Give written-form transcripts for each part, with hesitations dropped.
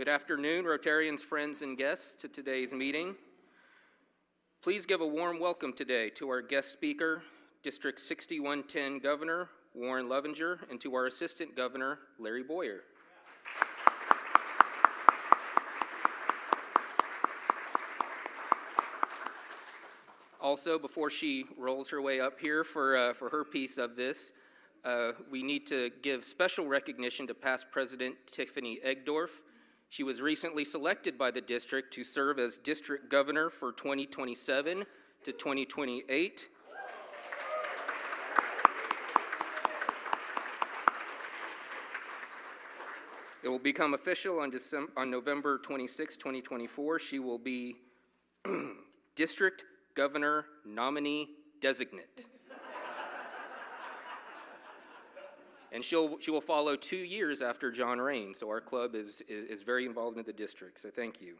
Good afternoon, Rotarians, friends, and guests to today's meeting. Please give a warm welcome today to our guest speaker, District 6110 Governor Warren Lovinger, and to our Assistant Governor, Larry Boyer. Also, before she rolls her way up here for her piece of this, we need to give special recognition to past President Tiffany Egdorf. She was recently selected by the district to serve as district governor for 2027 to 2028. It will become official on November 26, 2024. She will be district governor nominee designate. And she will follow 2 years after John Raines, so our club is very involved in the district, so thank you.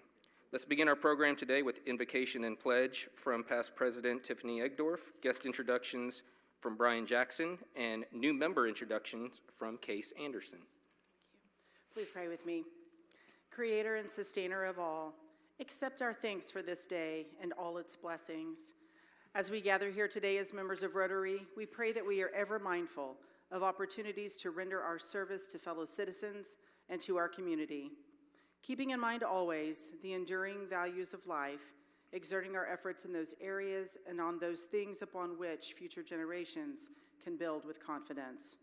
Let's begin our program today with invocation and pledge from past President Tiffany Egdorf, guest introductions from Brian Jackson, and new member introductions from Case Anderson. Please pray with me. Creator and sustainer of all, accept our thanks for this day and all its blessings. As we gather here today as members of Rotary, we pray that we are ever mindful of opportunities to render our service to fellow citizens and to our community, keeping in mind always the enduring values of life, exerting our efforts in those areas and on those things upon which future generations can build with confidence.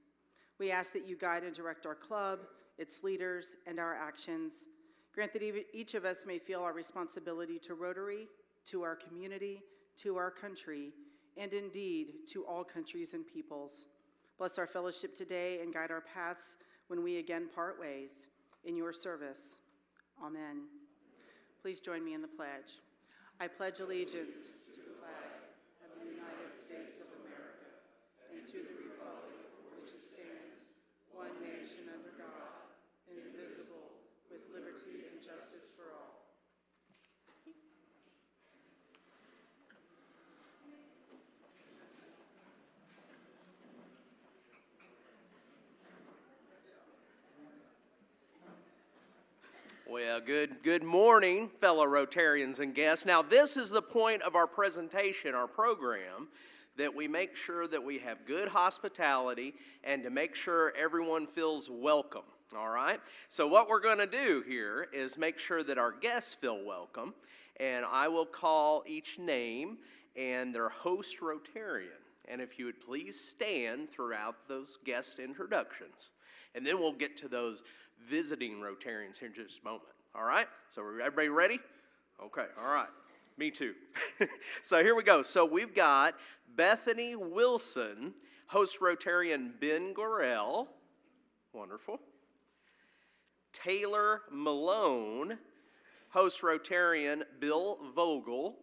We ask that you guide and direct our club, its leaders, and our actions. Grant that each of us may feel our responsibility to Rotary, to our community, to our country, and indeed to all countries and peoples. Bless our fellowship today and guide our paths when we again part ways. In your service, amen. Please join me in the pledge. I pledge allegiance to the flag of the United States of America and to the republic for which it stands, one nation under God, indivisible, with liberty and justice for all. Well, good morning, fellow Rotarians and guests. Now, this is the point of our presentation, our program, that we make sure that we have good hospitality and to make sure everyone feels welcome, all right? So what we're going to do here is make sure that our guests feel welcome, and I will call each name and their host Rotarian. And if you would please stand throughout those guest introductions, and then we'll get to those visiting Rotarians here in just a moment. All right? So everybody ready? Okay, all right. Me too. So here we go. So we've got Bethany Wilson, host Rotarian Ben Gorell. Wonderful. Taylor Malone, host Rotarian Bill Vogel.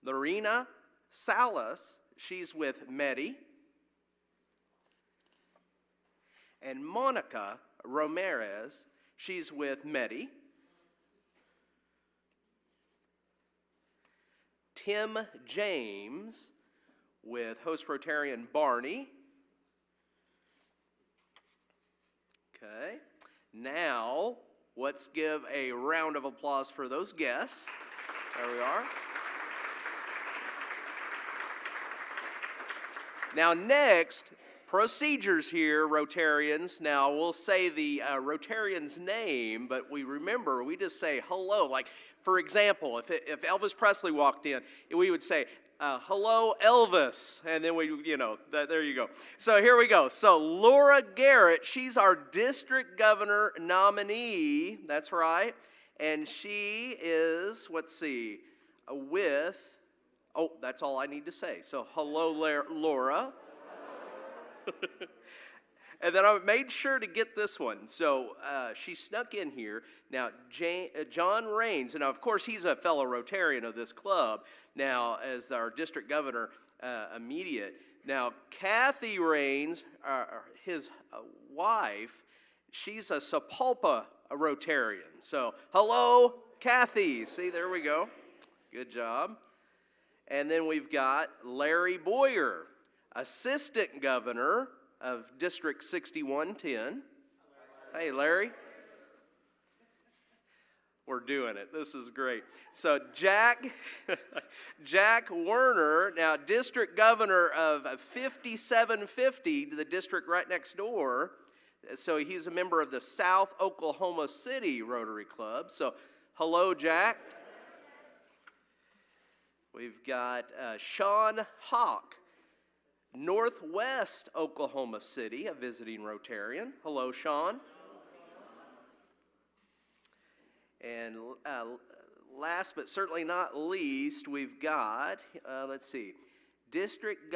Lorena Salas, she's with Medi. And Monica Ramirez, she's with Medi. Tim James with host Rotarian Barney. Okay, now let's give a round of applause for those guests. There we are. Now next, procedures here, Rotarians. Now, we'll say the Rotarian's name, but we just say hello. Like, for example, if Elvis Presley walked in, we would say, hello, Elvis. And then there you go. So here we go. So Laura Garrett, she's our district governor nominee. That's right. And she is, that's all I need to say. So hello, Laura. And then I made sure to get this one. So she snuck in here. Now, John Raines, and of course he's a fellow Rotarian of this club, now as our district governor immediate. Now, Kathy Raines, his wife, she's a Sapulpa Rotarian. So, hello, Kathy. See, there we go. Good job. And then we've got Larry Boyer, Assistant Governor of District 6110. Hey, Larry. We're doing it. This is great. So Jack Werner, now district governor of 5750, the district right next door. So he's a member of the South Oklahoma City Rotary Club. So hello, Jack. We've got Sean Hawk, Northwest Oklahoma City, a visiting Rotarian. Hello, Sean. And last but certainly not least, we've got, let's see, immediate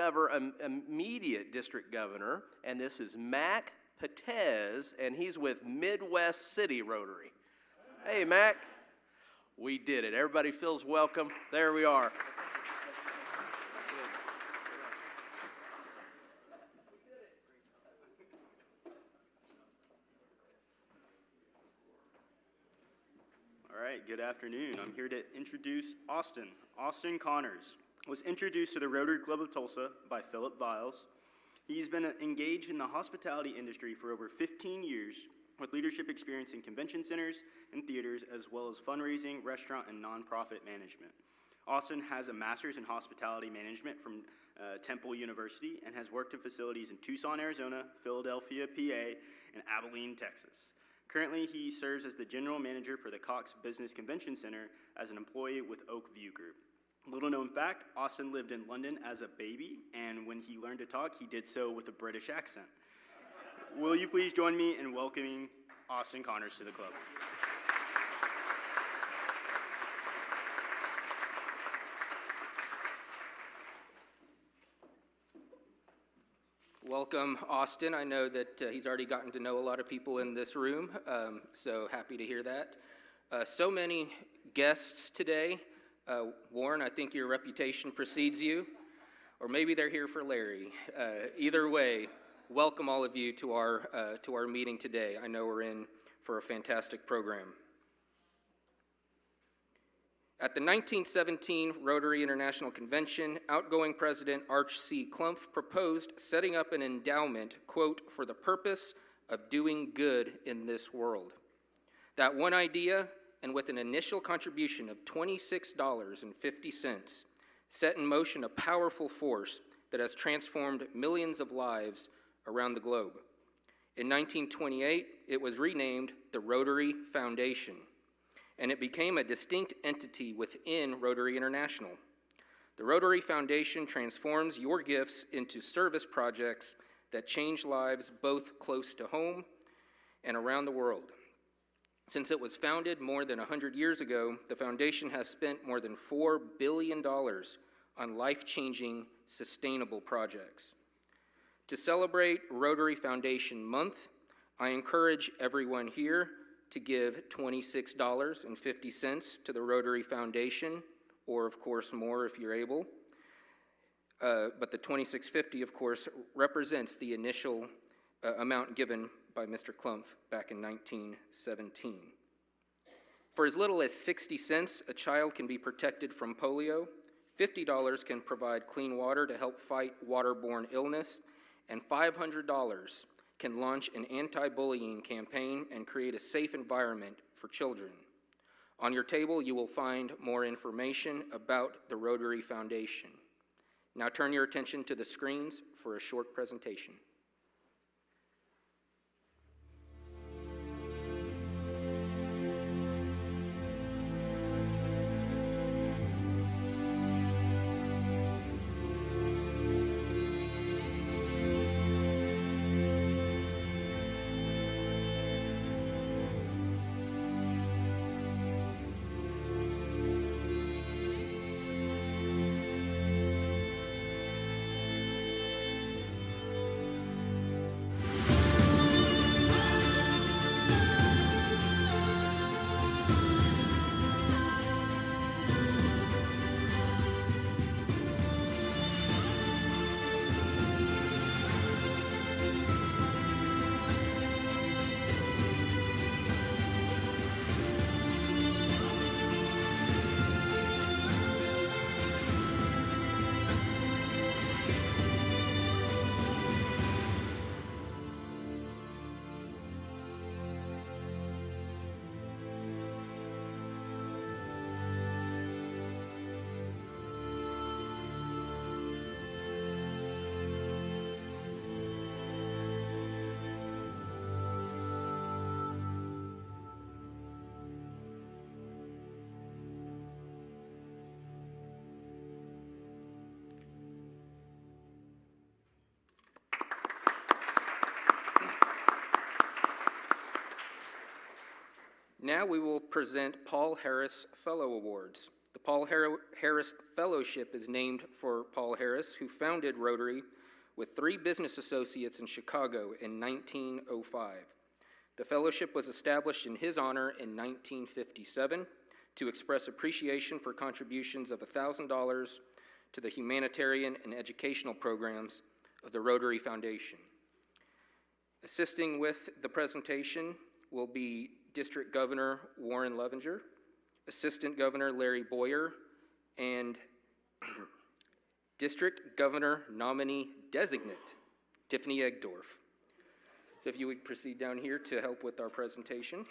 district governor, and this is Mac Patez, and he's with Midwest City Rotary. Hey, Mac. We did it. Everybody feels welcome. There we are. All right, good afternoon. I'm here to introduce Austin. Austin Connors was introduced to the Rotary Club of Tulsa by Philip Viles. He's been engaged in the hospitality industry for over 15 years with leadership experience in convention centers and theaters, as well as fundraising, restaurant, and nonprofit management. Austin has a master's in hospitality management from Temple University and has worked in facilities in Tucson, Arizona, Philadelphia, PA, and Abilene, Texas. Currently, he serves as the general manager for the Cox Business Convention Center as an employee with Oak View Group. Little known fact, Austin lived in London as a baby, and when he learned to talk, he did so with a British accent. Will you please join me in welcoming Austin Connors to the club? Welcome, Austin. I know that he's already gotten to know a lot of people in this room, so happy to hear that. So many guests today. Warren, I think your reputation precedes you, or maybe they're here for Larry. Either way, welcome all of you to our meeting today. I know we're in for a fantastic program. At the 1917 Rotary International Convention, outgoing President Arch C. Clumph proposed setting up an endowment, quote, for the purpose of doing good in this world. That one idea, and with an initial contribution of $26.50, set in motion a powerful force that has transformed millions of lives around the globe. In 1928, it was renamed the Rotary Foundation, and it became a distinct entity within Rotary International. The Rotary Foundation transforms your gifts into service projects that change lives both close to home and around the world. Since it was founded more than 100 years ago, the foundation has spent more than $4 billion on life-changing, sustainable projects. To celebrate Rotary Foundation Month, I encourage everyone here to give $26.50 to the Rotary Foundation, or of course more if you're able. But the $26.50, of course, represents the initial amount given by Mr. Clumph back in 1917. For as little as 60 cents, a child can be protected from polio. $50 can provide clean water to help fight waterborne illness, and $500 can launch an anti-bullying campaign and create a safe environment for children. On your table, you will find more information about the Rotary Foundation. Now turn your attention to the screens for a short presentation. Now we will present Paul Harris Fellow Awards. The Paul Harris Fellowship is named for Paul Harris, who founded Rotary with 3 business associates in Chicago in 1905. The fellowship was established in his honor in 1957 to express appreciation for contributions of $1,000 to the humanitarian and educational programs of the Rotary Foundation. Assisting with the presentation will be District Governor Warren Levenger, Assistant Governor Larry Boyer, and District Governor Nominee Designate Tiffany Egdorf. So if you would proceed down here to help with our presentation.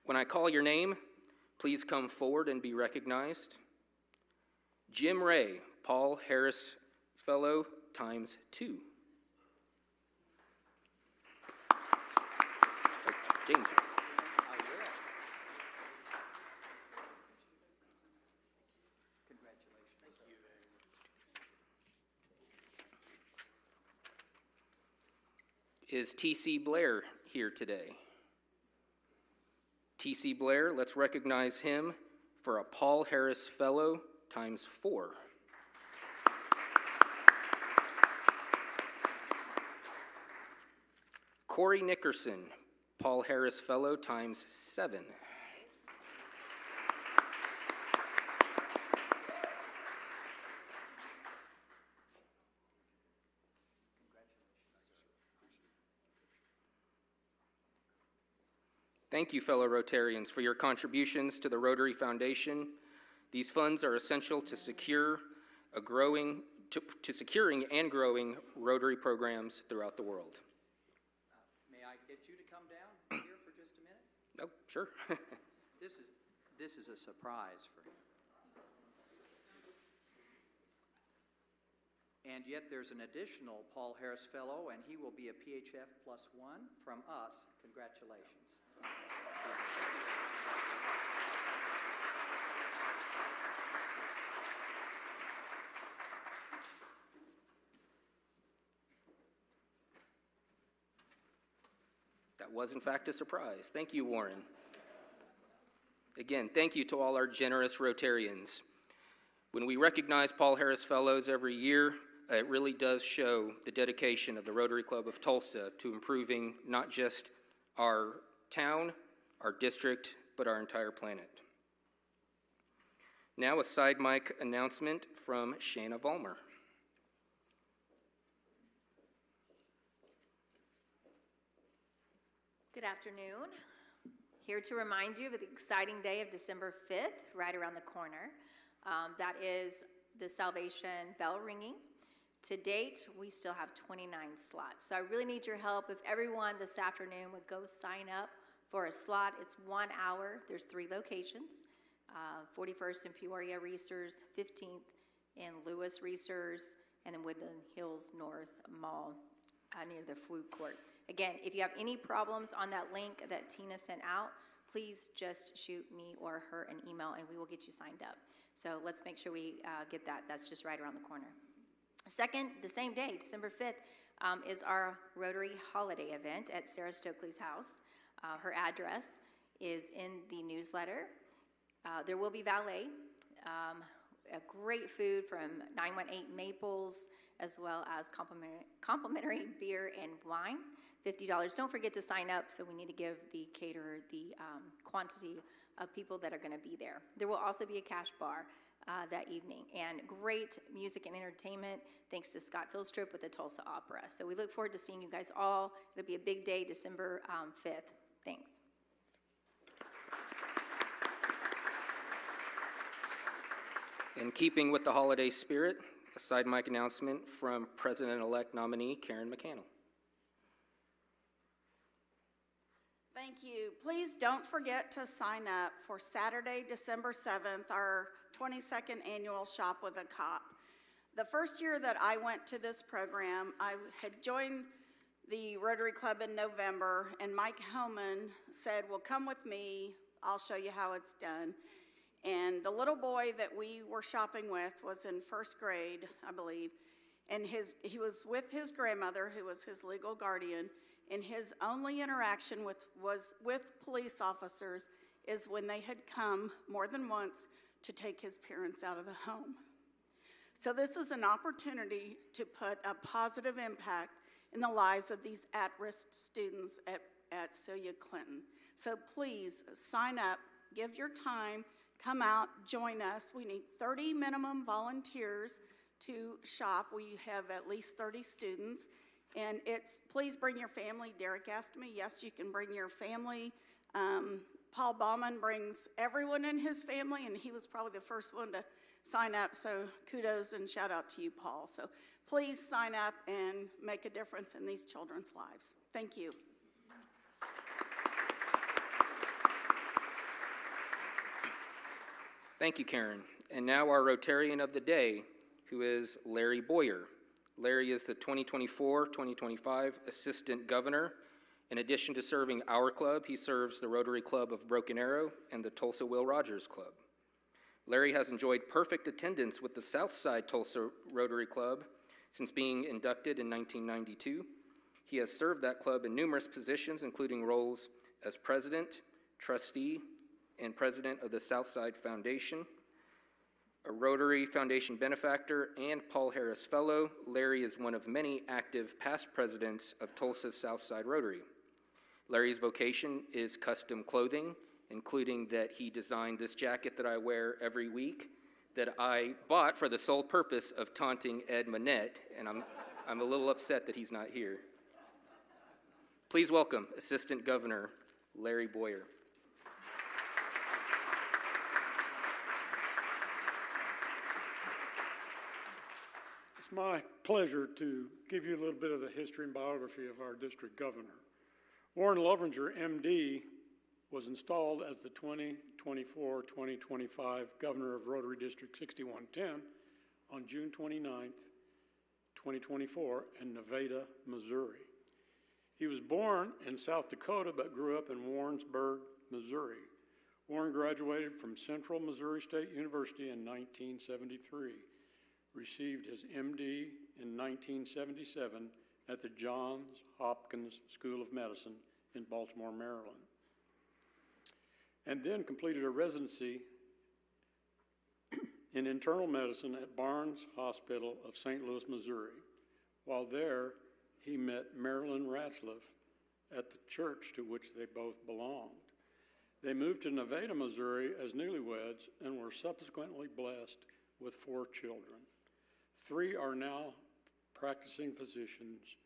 When I call your name, please come forward and be recognized. Jim Ray, Paul Harris Fellow, times 2. James. Is T.C. Blair here today? T.C. Blair, let's recognize him for a Paul Harris Fellow, times 4. Corey Nickerson, Paul Harris Fellow, times 7. Thank you, fellow Rotarians, for your contributions to the Rotary Foundation. These funds are essential to securing and growing Rotary programs throughout the world. May I get you to come down here for just a minute? Oh, sure. This is a surprise for him. And yet there's an additional Paul Harris Fellow, and he will be a PHF +1 from us. Congratulations. That was, in fact, a surprise. Thank you, Warren. Again, thank you to all our generous Rotarians. When we recognize Paul Harris Fellows every year, it really does show the dedication of the Rotary Club of Tulsa to improving not just our town, our district, but our entire planet. Now a side mic announcement from Shana Vollmer. Good afternoon. Here to remind you of the exciting day of December 5th, right around the corner. That is the Salvation Bell ringing. To date, we still have 29 slots. So I really need your help. If everyone this afternoon would go sign up for a slot, it's 1 hour. There's 3 locations, 41st in Peoria Reesers, 15th in Lewis Reesers, and then Woodland Hills North Mall near the food court. Again, if you have any problems on that link that Tina sent out, please just shoot me or her an email and we will get you signed up. So let's make sure we get that. That's just right around the corner. Second, the same day, December 5th, is our Rotary holiday event at Sarah Stokely's house. Her address is in the newsletter. There will be valet, a great food from 918 Maples, as well as complimentary beer and wine, $50. Don't forget to sign up, so we need to give the caterer the quantity of people that are going to be there. There will also be a cash bar that evening, and great music and entertainment thanks to Scott Philstrip with the Tulsa Opera. So we look forward to seeing you guys all. It'll be a big day, December 5th. Thanks. In keeping with the holiday spirit, a side mic announcement from President-elect nominee Karen McCannell. Thank you. Please don't forget to sign up for Saturday, December 7th, our 22nd annual Shop with a Cop. The first year that I went to this program, I had joined the Rotary Club in November, and Mike Hellman said, well, come with me, I'll show you how it's done. And the little boy that we were shopping with was in first grade, I believe, and he was with his grandmother, who was his legal guardian, and his only interaction was with police officers is when they had come more than once to take his parents out of the home. So this is an opportunity to put a positive impact in the lives of these at-risk students at Celia Clinton. So please sign up, give your time, come out, join us. We need 30 minimum volunteers to shop. We have at least 30 students. And please bring your family. Derek asked me, yes, you can bring your family. Paul Bauman brings everyone in his family, and he was probably the first one to sign up, so kudos and shout out to you, Paul. So please sign up and make a difference in these children's lives. Thank you. Thank you, Karen. And now our Rotarian of the day, who is Larry Boyer. Larry is the 2024-2025 Assistant Governor. In addition to serving our club, he serves the Rotary Club of Broken Arrow and the Tulsa Will Rogers Club. Larry has enjoyed perfect attendance with the Southside Tulsa Rotary Club since being inducted in 1992. He has served that club in numerous positions, including roles as president, trustee, and president of the Southside Foundation. A Rotary Foundation benefactor and Paul Harris Fellow, Larry is one of many active past presidents of Tulsa's Southside Rotary. Larry's vocation is custom clothing, including that he designed this jacket that I wear every week that I bought for the sole purpose of taunting Ed Manette, and I'm a little upset that he's not here. Please welcome Assistant Governor Larry Boyer. It's my pleasure to give you a little bit of the history and biography of our district governor. Warren Lovinger, MD, was installed as the 2024-2025 governor of Rotary District 6110 on June 29, 2024 in Nevada, Missouri. He was born in South Dakota but grew up in Warrensburg, Missouri. Warren graduated from Central Missouri State University in 1973. Received his MD in 1977 at the Johns Hopkins School of Medicine in Baltimore, Maryland, and then completed a residency in internal medicine at Barnes Hospital of St. Louis, Missouri. While there, he met Marilyn Ratzlaff at the church to which they both belonged. They moved to Nevada, Missouri as newlyweds and were subsequently blessed with 4 children. 3 are now practicing physicians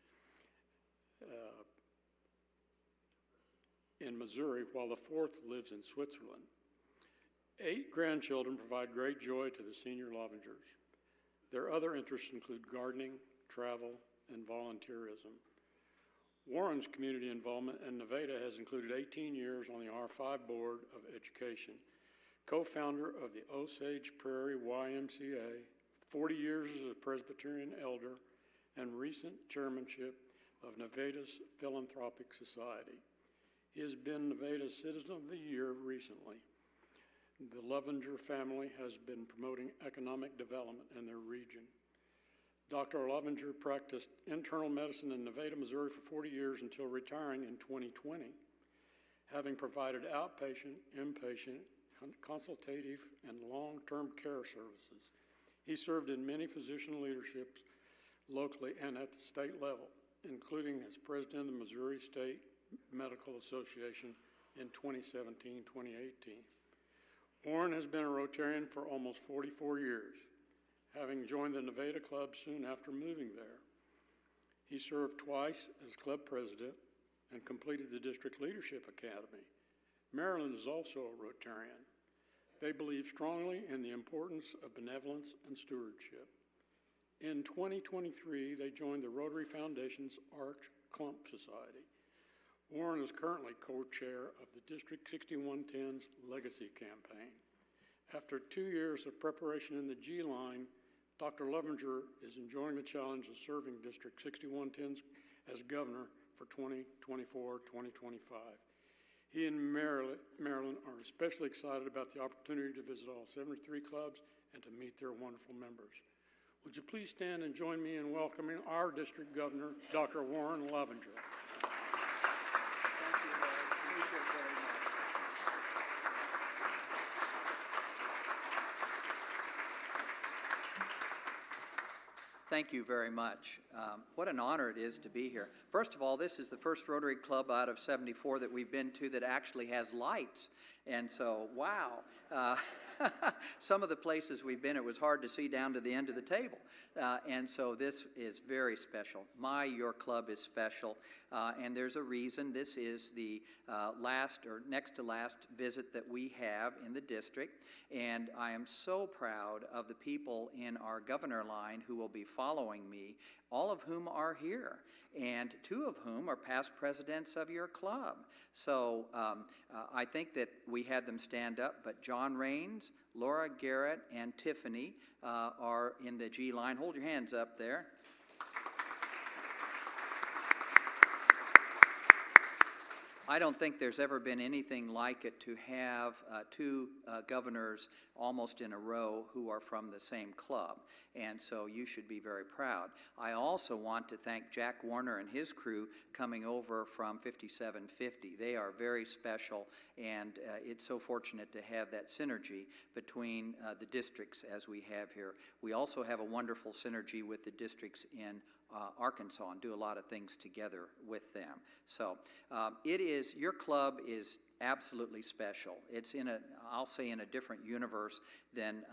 in Missouri, while the 4th lives in Switzerland. 8 grandchildren provide great joy to the senior Lovingers. Their other interests include gardening, travel, and volunteerism. Warren's community involvement in Nevada has included 18 years on the R5 Board of Education, co-founder of the Osage Prairie YMCA, 40 years as a Presbyterian elder, and recent chairmanship of Nevada's Philanthropic Society. He has been Nevada's Citizen of the Year recently. The Lovinger family has been promoting economic development in their region. Dr. Lovinger practiced internal medicine in Nevada, Missouri for 40 years until retiring in 2020, having provided outpatient, inpatient, consultative, and long-term care services. He served in many physician leaderships locally and at the state level, including as president of the Missouri State Medical Association in 2017-2018. Warren has been a Rotarian for almost 44 years, having joined the Nevada Club soon after moving there. He served twice as club president and completed the District Leadership Academy. Maryland is also a Rotarian. They believe strongly in the importance of benevolence and stewardship. In 2023, they joined the Rotary Foundation's Arch Clump Society. Warren is currently co-chair of the District 6110's Legacy Campaign. After 2 years of preparation in the G-line, Dr. Lovinger is enjoying the challenge of serving District 6110's as governor for 2024-2025. He and Marilyn are especially excited about the opportunity to visit all 73 clubs and to meet their wonderful members. Would you please stand and join me in welcoming our district governor, Dr. Warren Lovinger. Thank you, Larry. Appreciate it very much. Thank you very much. What an honor it is to be here. First of all, this is the first Rotary Club out of 74 that we've been to that actually has lights. And so, wow. Some of the places we've been, it was hard to see down to the end of the table. And so this is very special. Your club is special. And there's a reason. This is the last or next to last visit that we have in the district. And I am so proud of the people in our governor line who will be following me, all of whom are here, and two of whom are past presidents of your club. So I think that we had them stand up, but John Raines, Laura Garrett, and Tiffany are in the G line. Hold your hands up there. I don't think there's ever been anything like it to have two governors almost in a row who are from the same club, and so you should be very proud. I also want to thank Jack Warner and his crew coming over from 5750. They are very special, and it's so fortunate to have that synergy between the districts as we have here. We also have a wonderful synergy with the districts in Arkansas and do a lot of things together with them. So your club is absolutely special. It's I'll say in a different universe than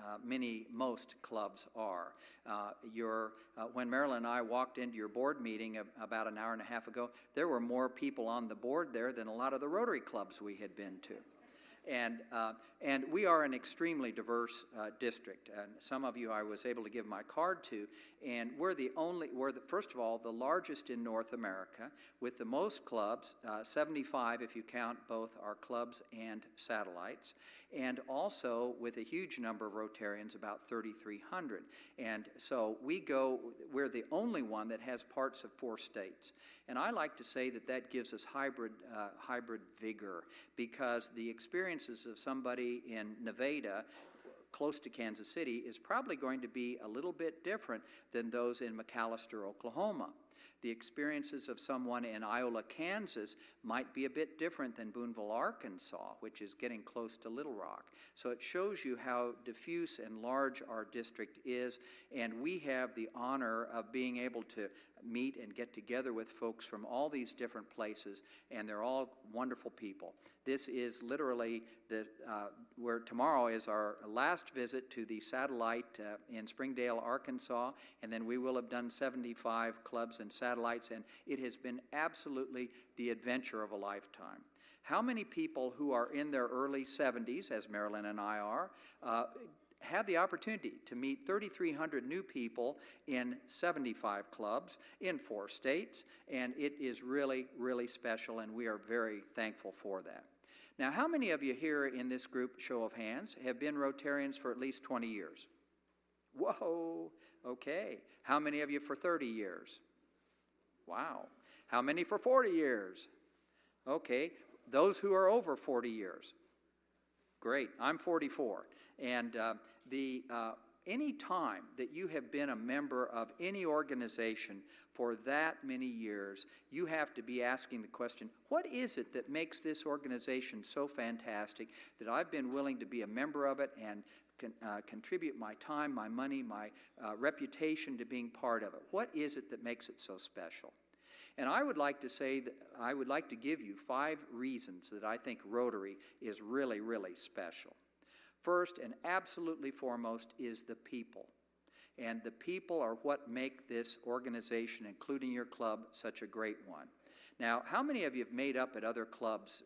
most clubs are. When Marilyn and I walked into your board meeting about an hour and a half ago, there were more people on the board there than a lot of the Rotary clubs we had been to. And we are an extremely diverse district. And some of you I was able to give my card to, and we're first of all, the largest in North America with the most clubs, 75 if you count both our clubs and satellites, and also with a huge number of Rotarians, about 3,300. And so we're the only one that has parts of 4 states. And I like to say that gives us hybrid vigor, because the experiences of somebody in Nevada, close to Kansas City, is probably going to be a little bit different than those in McAlester, Oklahoma. The experiences of someone in Iola, Kansas might be a bit different than Boonville, Arkansas, which is getting close to Little Rock. So it shows you how diffuse and large our district is, and we have the honor of being able to meet and get together with folks from all these different places, and they're all wonderful people. This is literally where tomorrow is our last visit to the satellite in Springdale, Arkansas, and then we will have done 75 clubs and satellites, and it has been absolutely the adventure of a lifetime. How many people who are in their early 70s, as Marilyn and I are, had the opportunity to meet 3,300 new people in 75 clubs in 4 states, and it is really, really special, and we are very thankful for that. Now, how many of you here in this group, show of hands, have been Rotarians for at least 20 years? Whoa, okay. How many of you for 30 years? Wow. How many for 40 years? Okay. Those who are over 40 years? Great. I'm 44. And any time that you have been a member of any organization for that many years, you have to be asking the question, what is it that makes this organization so fantastic that I've been willing to be a member of it and contribute my time, my money, my reputation to being part of it? What is it that makes it so special? And I would like to say that I would like to give you 5 reasons that I think Rotary is really, really special. First and absolutely foremost is the people. And the people are what make this organization, including your club, such a great one. Now, how many of you have made up at other clubs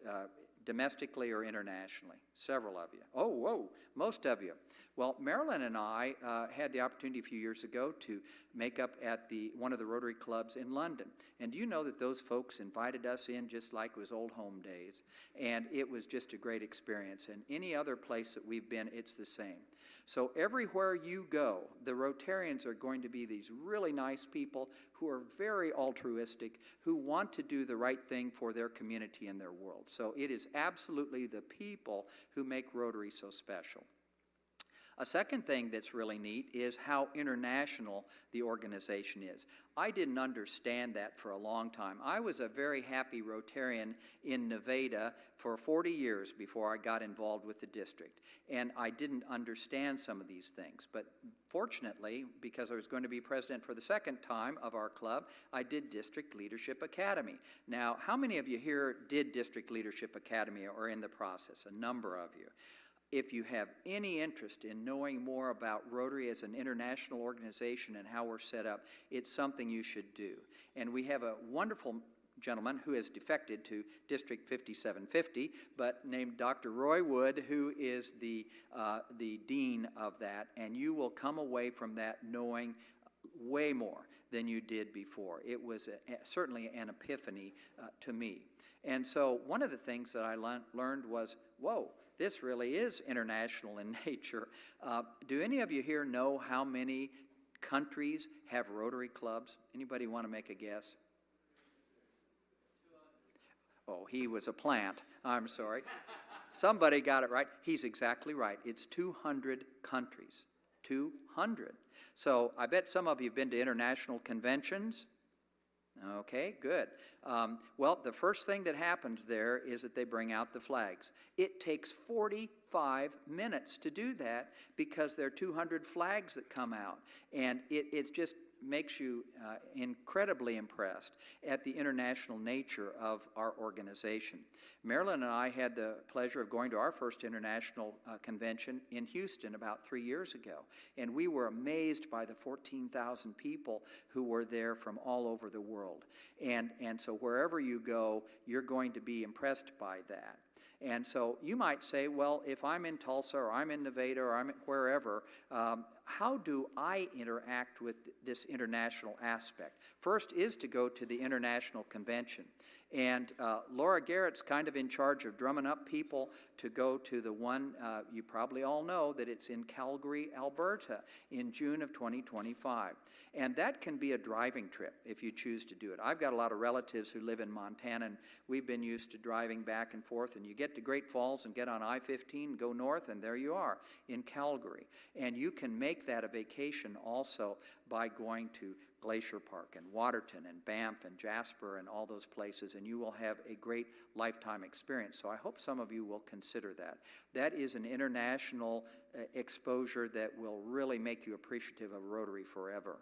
domestically or internationally? Several of you. Oh, whoa, most of you. Well, Marilyn and I had the opportunity a few years ago to make up at one of the Rotary clubs in London. And do you know that those folks invited us in just like it was old home days? And it was just a great experience. And any other place that we've been, it's the same. So everywhere you go, the Rotarians are going to be these really nice people who are very altruistic, who want to do the right thing for their community and their world. So it is absolutely the people who make Rotary so special. A second thing that's really neat is how international the organization is. I didn't understand that for a long time. I was a very happy Rotarian in Nevada for 40 years before I got involved with the district. And I didn't understand some of these things. But fortunately, because I was going to be president for the second time of our club, I did District Leadership Academy. Now, how many of you here did District Leadership Academy or in the process? A number of you. If you have any interest in knowing more about Rotary as an international organization and how we're set up, it's something you should do. And we have a wonderful gentleman who has defected to District 5750, but named Dr. Roy Wood, who is the dean of that, and you will come away from that knowing way more than you did before. It was certainly an epiphany to me. And so one of the things that I learned was, whoa, this really is international in nature. Do any of you here know how many countries have Rotary clubs? Anybody want to make a guess? Oh, he was a plant. I'm sorry. Somebody got it right. He's exactly right. It's 200 countries. 200. So I bet some of you have been to international conventions. Okay, good. Well, the first thing that happens there is that they bring out the flags. It takes 45 minutes to do that because there are 200 flags that come out. And it just makes you incredibly impressed at the international nature of our organization. Marilyn and I had the pleasure of going to our first international convention in Houston about 3 years ago, and we were amazed by the 14,000 people who were there from all over the world. And so wherever you go, you're going to be impressed by that. And so you might say, well, if I'm in Tulsa or I'm in Nevada or I'm wherever, how do I interact with this international aspect? First is to go to the international convention. And Laura Garrett's kind of in charge of drumming up people to go to the one, you probably all know that it's in Calgary, Alberta in June of 2025. And that can be a driving trip if you choose to do it. I've got a lot of relatives who live in Montana, and we've been used to driving back and forth, and you get to Great Falls and get on I-15, go north, and there you are in Calgary. And you can make that a vacation also by going to Glacier Park and Waterton and Banff and Jasper and all those places, and you will have a great lifetime experience. So I hope some of you will consider that. That is an international exposure that will really make you appreciative of Rotary forever.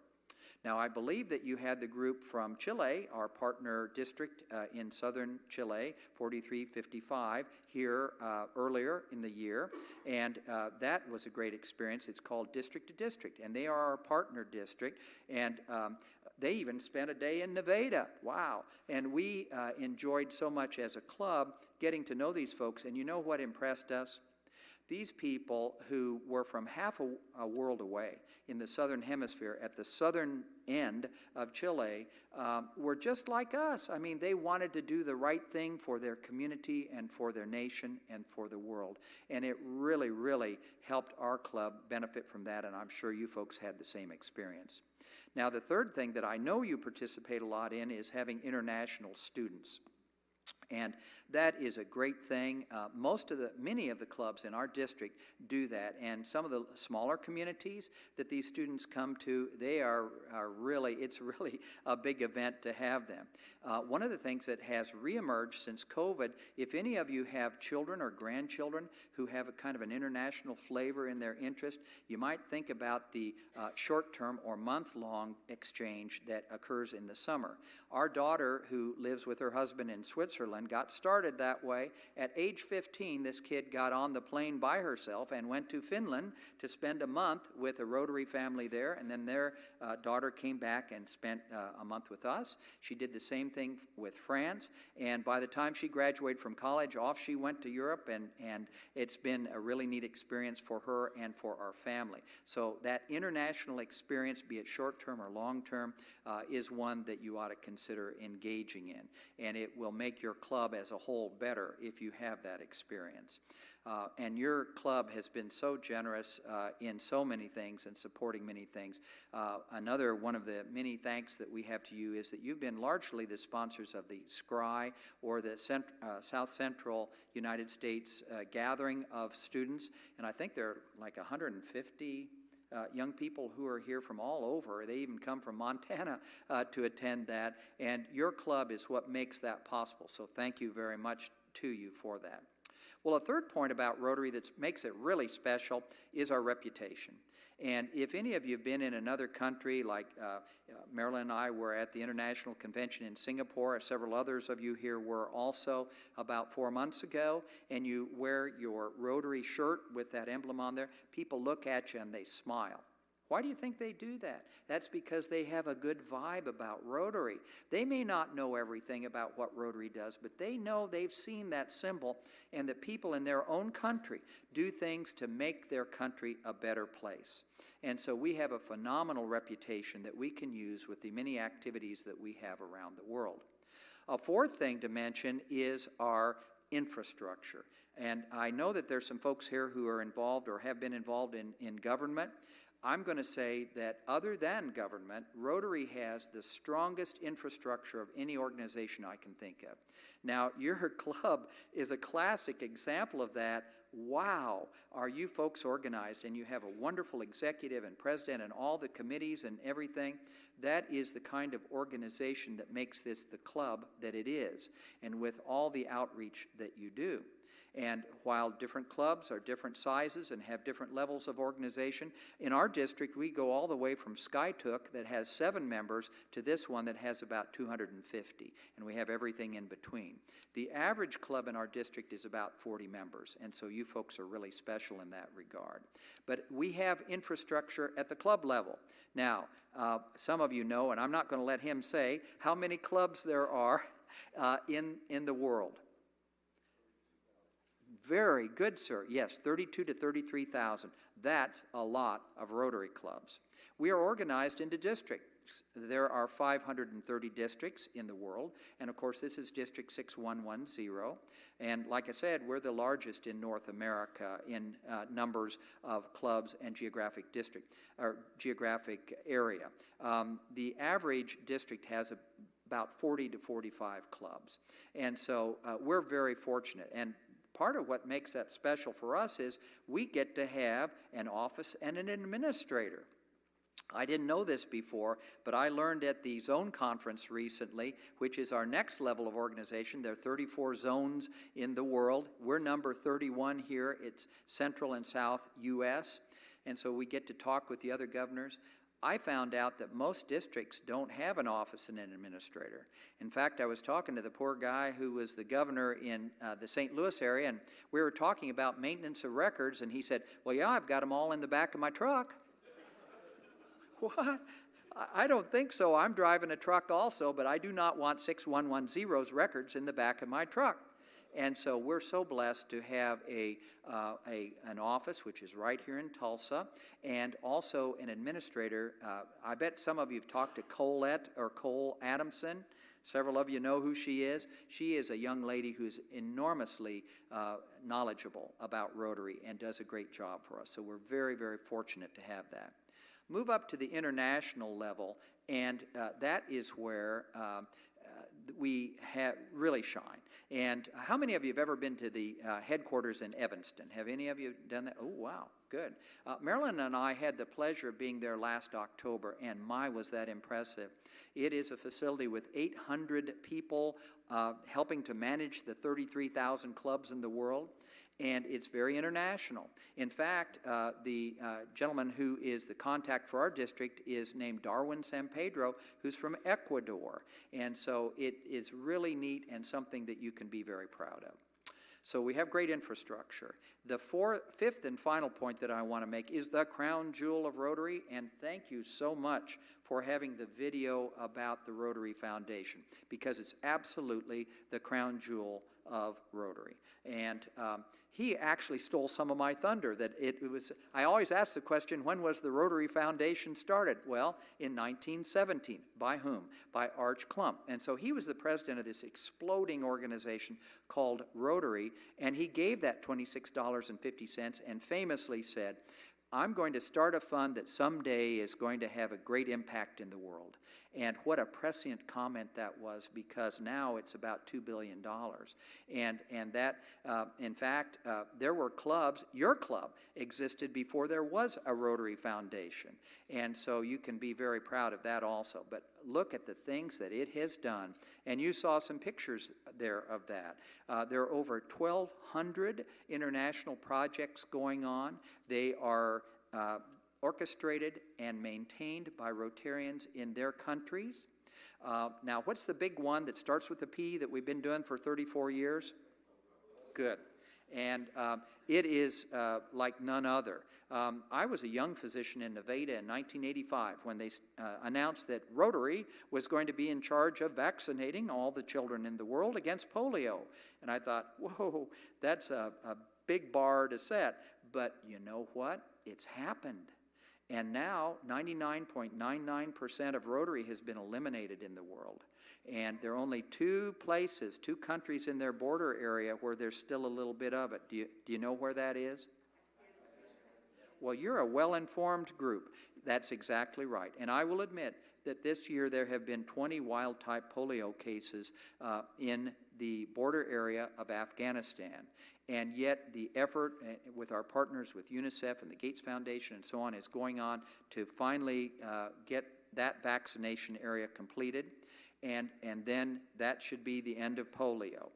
Now, I believe that you had the group from Chile, our partner district in southern Chile, 4355, here earlier in the year, and that was a great experience. It's called District to District, and they are our partner district, and they even spent a day in Nevada. Wow. And we enjoyed so much as a club getting to know these folks, and you know what impressed us? These people who were from half a world away in the southern hemisphere at the southern end of Chile were just like us. I mean, they wanted to do the right thing for their community and for their nation and for the world. And it really, really helped our club benefit from that, and I'm sure you folks had the same experience. Now, the third thing that I know you participate a lot in is having international students. And that is a great thing. Many of the clubs in our district do that, and some of the smaller communities that these students come to, they are really, it's really a big event to have them. One of the things that has reemerged since COVID, if any of you have children or grandchildren who have a kind of an international flavor in their interest, you might think about the short-term or month-long exchange that occurs in the summer. Our daughter, who lives with her husband in Switzerland, Switzerland got started that way. At age 15, this kid got on the plane by herself and went to Finland to spend a month with a Rotary family there, and then their daughter came back and spent a month with us. She did the same thing with France, and by the time she graduated from college, off she went to Europe, and it's been a really neat experience for her and for our family. So that international experience, be it short-term or long-term, is one that you ought to consider engaging in, and it will make your club as a whole better if you have that experience. And your club has been so generous in so many things and supporting many things. Another one of the many thanks that we have to you is that you've been largely the sponsors of the SCRI, or the South Central United States gathering of students, and I think there are like 150 young people who are here from all over. They even come from Montana to attend that, and your club is what makes that possible. So thank you very much to you for that. Well, a third point about Rotary that makes it really special is our reputation. And if any of you have been in another country, like Marilyn and I were at the International Convention in Singapore, several others of you here were also about 4 months ago, and you wear your Rotary shirt with that emblem on there, people look at you and they smile. Why do you think they do that? That's because they have a good vibe about Rotary. They may not know everything about what Rotary does, but they know they've seen that symbol and that people in their own country do things to make their country a better place. And so we have a phenomenal reputation that we can use with the many activities that we have around the world. A fourth thing to mention is our infrastructure. And I know that there's some folks here who are involved or have been involved in government. I'm going to say that other than government, Rotary has the strongest infrastructure of any organization I can think of. Now, your club is a classic example of that. Wow, are you folks organized, and you have a wonderful executive and president and all the committees and everything. That is the kind of organization that makes this the club that it is, and with all the outreach that you do. And while different clubs are different sizes and have different levels of organization, in our district we go all the way from Skytook that has 7 members to this one that has about 250, and we have everything in between. The average club in our district is about 40 members, and so you folks are really special in that regard. But we have infrastructure at the club level. Now, some of you know, and I'm not going to let him say, how many clubs there are in the world. Very good, sir. Yes, 32 to 33,000. That's a lot of Rotary clubs. We are organized into districts. There are 530 districts in the world, and of course this is District 6110. And like I said, we're the largest in North America in numbers of clubs and geographic district or geographic area. The average district has about 40 to 45 clubs, and so we're very fortunate. And part of what makes that special for us is we get to have an office and an administrator. I didn't know this before, but I learned at the zone conference recently, which is our next level of organization. There are 34 zones in the world. We're number 31 here. It's Central and South U.S., and so we get to talk with the other governors. I found out that most districts don't have an office and an administrator. In fact, I was talking to the poor guy who was the governor in the St. Louis area, and we were talking about maintenance of records, and he said, well, yeah, I've got them all in the back of my truck. What? I don't think so. I'm driving a truck also, but I do not want 6110's records in the back of my truck. And so we're so blessed to have an office, which is right here in Tulsa, and also an administrator. I bet some of you have talked to Colette or Cole Adamson. Several of you know who she is. She is a young lady who's enormously knowledgeable about Rotary and does a great job for us. So we're very, very fortunate to have that. Move up to the international level, and that is where we really shine. And how many of you have ever been to the headquarters in Evanston? Have any of you done that? Oh, wow, good. Marilyn and I had the pleasure of being there last October, and my, was that impressive. It is a facility with 800 people helping to manage the 33,000 clubs in the world. and it's very international. In fact, the gentleman who is the contact for our district is named Darwin San Pedro, who's from Ecuador. And so it is really neat and something that you can be very proud of. So we have great infrastructure. The fifth and final point that I want to make is the crown jewel of Rotary, and thank you so much for having the video about the Rotary Foundation, because it's absolutely the crown jewel of Rotary. And he actually stole some of my thunder. I always ask the question, when was the Rotary Foundation started? Well, in 1917. By whom? By Arch Klump. And so he was the president of this exploding organization called Rotary, and he gave that $26.50 and famously said, I'm going to start a fund that someday is going to have a great impact in the world. And what a prescient comment that was, because now it's about $2 billion. And that, in fact, there were clubs, your club existed before there was a Rotary Foundation. And so you can be very proud of that also. But look at the things that it has done. And you saw some pictures there of that. There are over 1,200 international projects going on. They are orchestrated and maintained by Rotarians in their countries. Now, what's the big one that starts with a P that we've been doing for 34 years? Good. And it is like none other. I was a young physician in Nevada in 1985 when they announced that Rotary was going to be in charge of vaccinating all the children in the world against polio. And I thought, whoa, that's a big bar to set. But you know what? It's happened. And now 99.99% of Rotary has been eliminated in the world. And there are only two countries in their border area where there's still a little bit of it. Do you know where that is? Well, you're a well-informed group. That's exactly right. And I will admit that this year there have been 20 wild-type polio cases in the border area of Afghanistan. And yet the effort with our partners with UNICEF and the Gates Foundation and so on is going on to finally get that vaccination area completed. And then that should be the end of polio.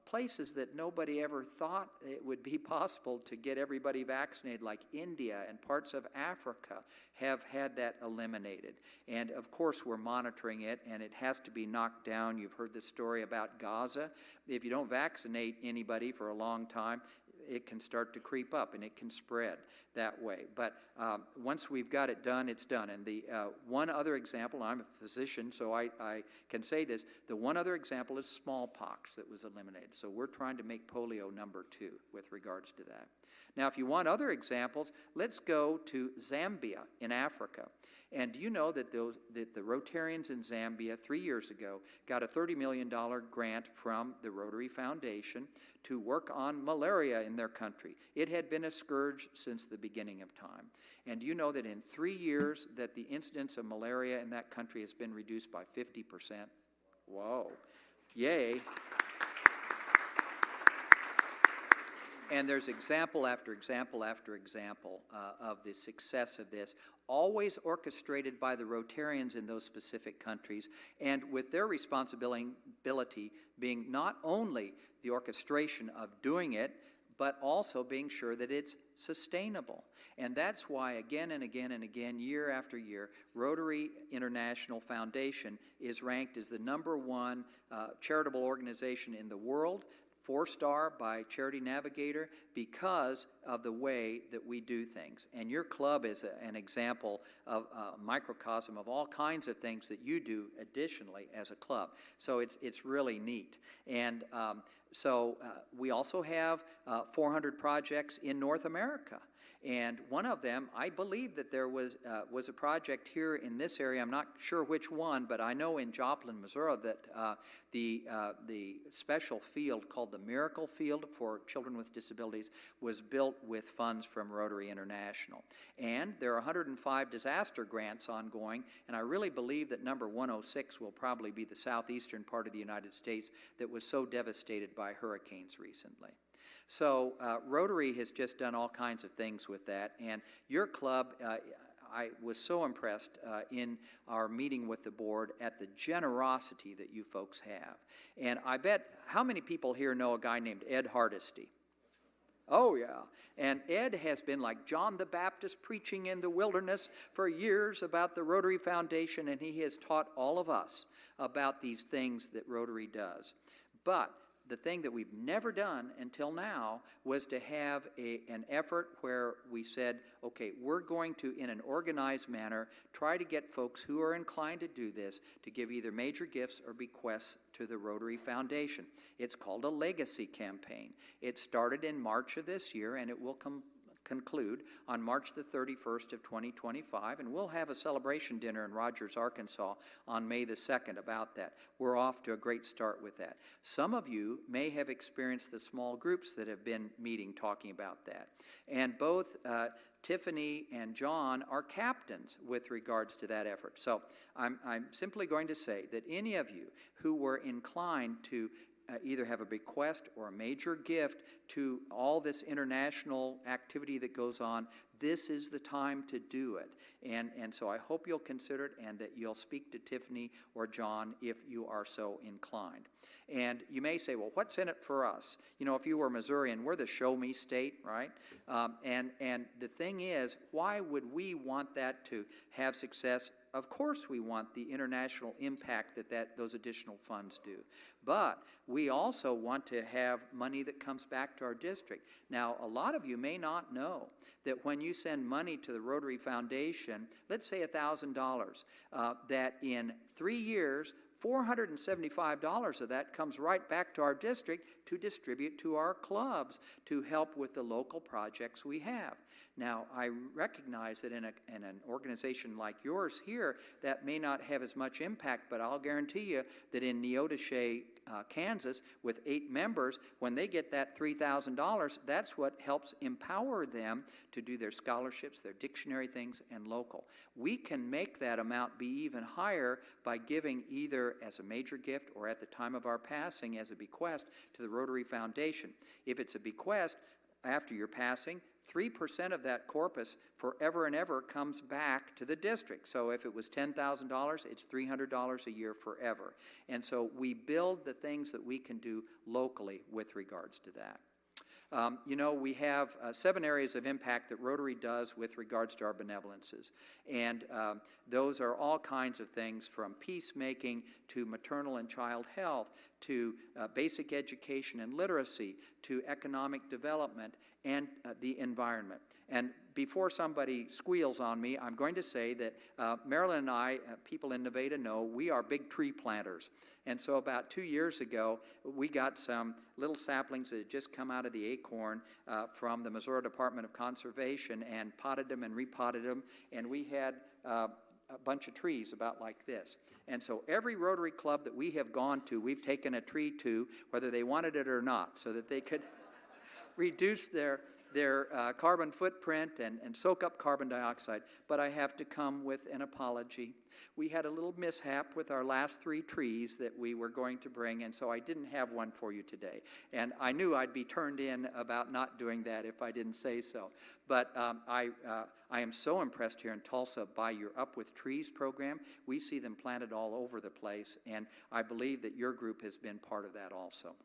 Places that nobody ever thought it would be possible to get everybody vaccinated, like India and parts of Africa, have had that eliminated. And of course we're monitoring it, and it has to be knocked down. You've heard the story about Gaza. If you don't vaccinate anybody for a long time, it can start to creep up and it can spread that way. But once we've got it done, it's done. And the one other example, I'm a physician, so I can say this, the one other example is smallpox that was eliminated. So we're trying to make polio number 2 with regards to that. Now, if you want other examples, let's go to Zambia in Africa. And do you know that the Rotarians in Zambia 3 years ago got a $30 million grant from the Rotary Foundation to work on malaria in their country? It had been a scourge since the beginning of time. And do you know that in 3 years that the incidence of malaria in that country has been reduced by 50%? Whoa. Yay. And there's example after example after example of the success of this, always orchestrated by the Rotarians in those specific countries, and with their responsibility being not only the orchestration of doing it, but also being sure that it's sustainable. And that's why again and again and again, year after year, Rotary International Foundation is ranked as the #1 charitable organization in the world, 4-star by Charity Navigator, because of the way that we do things. And your club is an example of a microcosm of all kinds of things that you do additionally as a club. So it's really neat. And so we also have 400 projects in North America. And one of them, I believe that there was a project here in this area. I'm not sure which one, but I know in Joplin, Missouri, that the special field called the Miracle Field for Children with Disabilities was built with funds from Rotary International. And there are 105 disaster grants ongoing, and I really believe that number 106 will probably be the southeastern part of the United States that was so devastated by hurricanes recently. So Rotary has just done all kinds of things with that, and your club, I was so impressed in our meeting with the board at the generosity that you folks have. And I bet, how many people here know a guy named Ed Hardesty? Oh, yeah. And Ed has been like John the Baptist preaching in the wilderness for years about the Rotary Foundation, and he has taught all of us about these things that Rotary does. But the thing that we've never done until now was to have an effort where we said, okay, we're going to, in an organized manner, try to get folks who are inclined to do this to give either major gifts or bequests to the Rotary Foundation. It's called a legacy campaign. It started in March of this year, and it will conclude on March the 31st of 2025, and we'll have a celebration dinner in Rogers, Arkansas on May the 2nd about that. We're off to a great start with that. Some of you may have experienced the small groups that have been meeting talking about that. And both Tiffany and John are captains with regards to that effort. So I'm simply going to say that any of you who were inclined to either have a bequest or a major gift to all this international activity that goes on, this is the time to do it. And so I hope you'll consider it and that you'll speak to Tiffany or John if you are so inclined. And you may say, well, what's in it for us? You know, if you were Missourian, we're the show me state, right? And the thing is, why would we want that to have success? Of course we want the international impact that those additional funds do. But we also want to have money that comes back to our district. Now, a lot of you may not know that when you send money to the Rotary Foundation, let's say $1,000, that in 3 years, $475 of that comes right back to our district to distribute to our clubs to help with the local projects we have. Now, I recognize that in an organization like yours here, that may not have as much impact, but I'll guarantee you that in Neodesha, Kansas, with 8 members, when they get that $3,000, that's what helps empower them to do their scholarships, their dictionary things, and local. We can make that amount be even higher by giving either as a major gift or at the time of our passing as a bequest to the Rotary Foundation. If it's a bequest, after your passing, 3% of that corpus forever and ever comes back to the district. So if it was $10,000, it's $300 a year forever. And so we build the things that we can do locally with regards to that. You know, we have 7 areas of impact that Rotary does with regards to our benevolences. And those are all kinds of things from peacemaking to maternal and child health to basic education and literacy to economic development and the environment. And before somebody squeals on me, I'm going to say that Marilyn and I, people in Nevada know, we are big tree planters. And so about 2 years ago, we got some little saplings that had just come out of the acorn from the Missouri Department of Conservation and potted them and repotted them. And we had a bunch of trees about like this. And so every Rotary Club that we have gone to, we've taken a tree to, whether they wanted it or not, so that they could reduce their carbon footprint and soak up carbon dioxide. But I have to come with an apology. We had a little mishap with our last 3 trees that we were going to bring, and so I didn't have one for you today. And I knew I'd be turned in about not doing that if I didn't say so. But I am so impressed here in Tulsa by your Up With Trees program. We see them planted all over the place, and I believe that your group has been part of that also.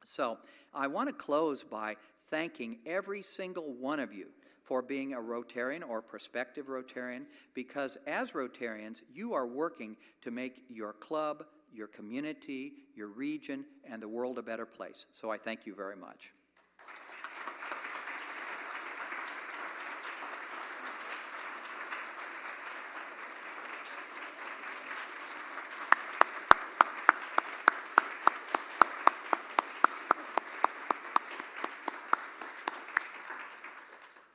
So I want to close by thanking every single one of you for being a Rotarian or prospective Rotarian, because as Rotarians, you are working to make your club, your community, your region, and the world a better place. So I thank you very much.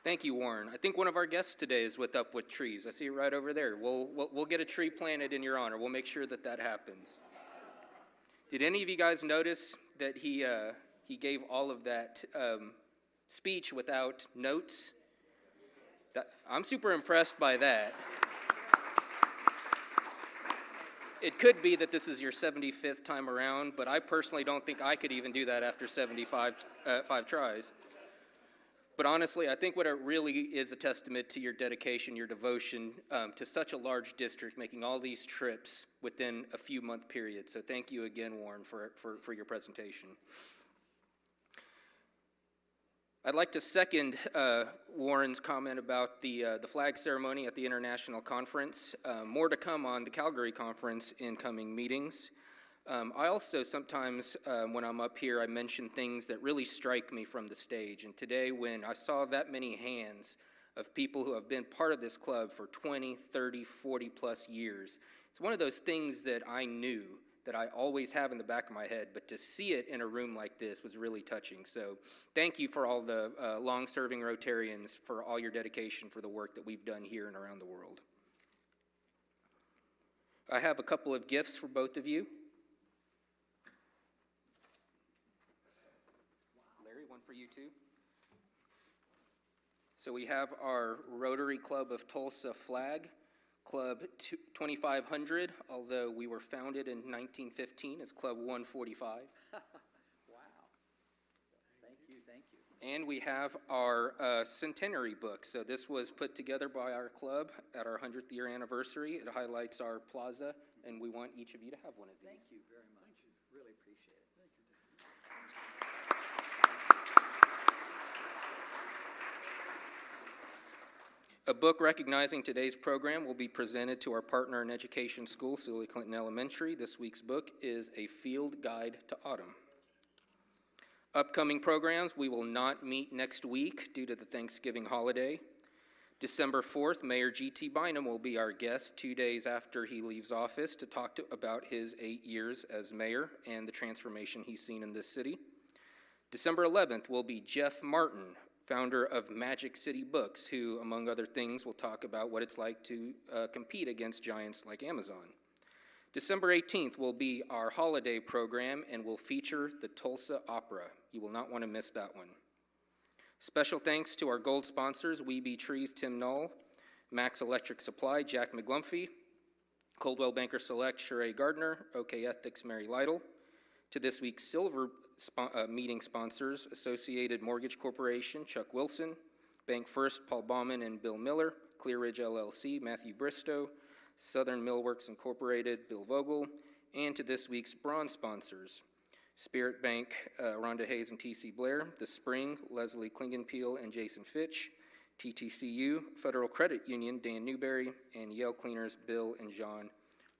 Thank you, Warren. I think one of our guests today is with Up With Trees. I see it right over there. We'll get a tree planted in your honor. We'll make sure that that happens. Did any of you guys notice that he gave all of that speech without notes? I'm super impressed by that. It could be that this is your 75th time around, but I personally don't think I could even do that after 75 tries. But honestly, I think what it really is a testament to your dedication, your devotion to such a large district, making all these trips within a few month period. So thank you again, Warren, for your presentation. I'd like to second Warren's comment about the flag ceremony at the International Conference. More to come on the Calgary Conference in coming meetings. I also sometimes, when I'm up here, I mention things that really strike me from the stage. And today, when I saw that many hands of people who have been part of this club for 20, 30, 40 plus years, it's one of those things that I knew that I always have in the back of my head, but to see it in a room like this was really touching. So thank you for all the long-serving Rotarians for all your dedication for the work that we've done here and around the world. I have a couple of gifts for both of you. Larry, one for you too. So we have our Rotary Club of Tulsa flag. Club 2500, although we were founded in 1915 as Club 145. Wow. Thank you, thank you. And we have our centenary book. So this was put together by our club at our 100th year anniversary. It highlights our plaza, and we want each of you to have one of these. Thank you very much. Really appreciate it. Thank you. A book recognizing today's program will be presented to our partner in education school, Silly Clinton Elementary. This week's book is A Field Guide to Autumn. Upcoming programs, we will not meet next week due to the Thanksgiving holiday. December 4th, Mayor G.T. Bynum will be our guest 2 days after he leaves office to talk about his 8 years as mayor and the transformation he's seen in this city. December 11th will be Jeff Martin, founder of Magic City Books, who, among other things, will talk about what it's like to compete against giants like Amazon. December 18th will be our holiday program and will feature the Tulsa Opera. You will not want to miss that one. Special thanks to our gold sponsors, We Be Trees, Tim Knoll, Max Electric Supply, Jack McGlumphy, Coldwell Banker Select, Sheree Gardner, OK Ethics, Mary Lytle. To this week's silver meeting sponsors, Associated Mortgage Corporation, Chuck Wilson, Bank First, Paul Baumann and Bill Miller, Clear Ridge LLC, Matthew Bristow, Southern Millworks Incorporated, Bill Vogel, and to this week's bronze sponsors, Spirit Bank, Rhonda Hayes and T.C. Blair, The Spring, Leslie Klingenpeel and Jason Fitch, TTCU, Federal Credit Union, Dan Newberry, and Yale Cleaners, Bill and John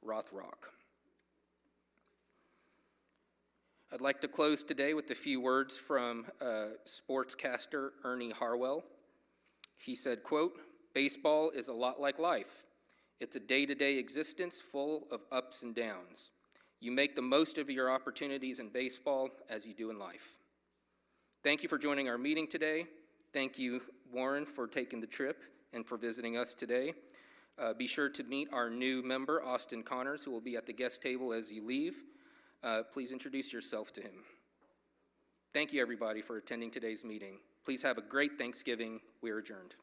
Rothrock. I'd like to close today with a few words from sportscaster Ernie Harwell. He said, quote, "Baseball is a lot like life. It's a day-to-day existence full of ups and downs. You make the most of your opportunities in baseball as you do in life." Thank you for joining our meeting today. Thank you, Warren, for taking the trip and for visiting us today. Be sure to meet our new member, Austin Connors, who will be at the guest table as you leave. Please introduce yourself to him. Thank you, everybody, for attending today's meeting. Please have a great Thanksgiving. We are adjourned.